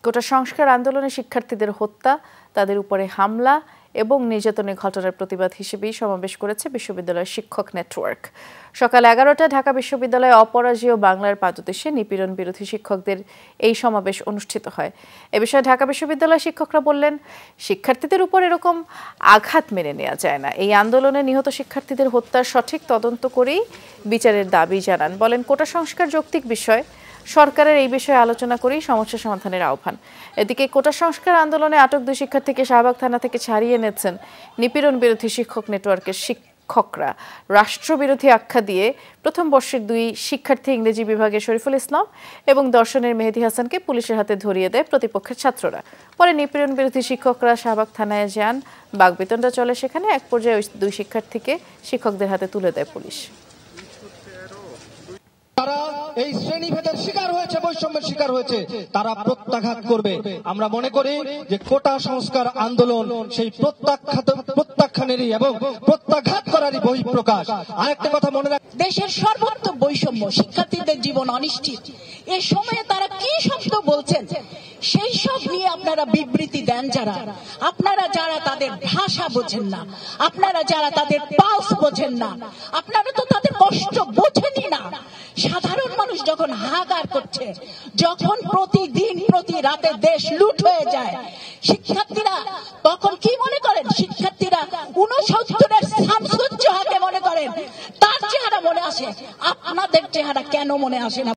কোটা সংস্কার আন্দোলনে শিক্ষার্থীদের হত্যা, তাদের উপরে হামলা এবং নির্যাতনের ঘটনার প্রতিবাদ হিসেবেই সমাবেশ করেছে বিশ্ববিদ্যালয়ের শিক্ষক নেটওয়ার্ক। সকাল 11টায় ঢাকা বিশ্ববিদ্যালয়ে অপরাজেয় বাংলার পাদদেশে নিপীড়ন বিরোধী শিক্ষকদের এই সমাবেশ অনুষ্ঠিত হয়। এ বিষয়ে ঢাকা বিশ্ববিদ্যালয়ের শিক্ষকরা বললেন, শিক্ষার্থীদের উপর এরকম আঘাত মেনে নেওয়া যায় না। এই আন্দোলনে নিহত শিক্ষার্থীদের হত্যার সঠিক তদন্ত করেই বিচারের দাবি জানান। বলেন, কোটা সংস্কার যৌক্তিক বিষয়, সরকারের এই বিষয়ে আলোচনা করেই সমস্যা সমাধানের আহ্বান। এদিকে কোটা সংস্কার আন্দোলনে আটক 2 শিক্ষার্থীকে শাহবাগ থানা থেকে ছাড়িয়ে এনেছেন নিপীড়ন বিরোধী শিক্ষক নেটওয়ার্কের শিক্ষকরা। রাষ্ট্রবিরোধী আখ্যা দিয়ে প্রথম বর্ষের 2 শিক্ষার্থী ইংরেজি বিভাগের শরীফুল ইসলাম এবং দর্শনের মেহেদী হাসানকে পুলিশের হাতে ধরিয়ে দেয় প্রতিপক্ষের ছাত্ররা। পরে নিপীড়ন বিরোধী শিক্ষকরা শাহবাগ থানায় যান, বাকবিতণ্ডা চলে সেখানে। এক পর্যায়ে ওই 2 শিক্ষার্থীকে শিক্ষকদের হাতে তুলে দেয় পুলিশ। তারা এই শ্রেণীভেদের শিকার হয়েছে, বৈষম্যের শিকার হয়েছে, তারা প্রত্যাঘাত করবে। আমরা মনে করি যে কোটা সংস্কার আন্দোলন সেই প্রত্যাখ্যানেরই এবং প্রত্যাঘাত করারই বহিঃপ্রকাশ। আরেকটা কথা মনে রাখ, দেশের সর্বত্র বৈষম্য, শিক্ষার্থীদের জীবন অনিশ্চিত। এই সময়ে তারা কি শব্দ বলছেন সেই সব নিয়ে আপনারা বিবৃতি দেন। আপনারা যারা তাদের ভাষা বোঝেন না, আপনারা যারা তাদের পালস বোঝেন না, আপনারা তো তাদের কষ্ট বোঝেনই না। সাধারণ মানুষ যখন হাহাকার করছে, যখন প্রতিদিন প্রতি রাতে দেশ লুট হয়ে যায়, শিক্ষার্থীরা তখন কি মনে করেন? শিক্ষার্থীরা 69-এর শামসুজ্জোহাকে মনে করেন, তার চেহারা মনে আসে। আপনাদের চেহারা কেন মনে আসে না?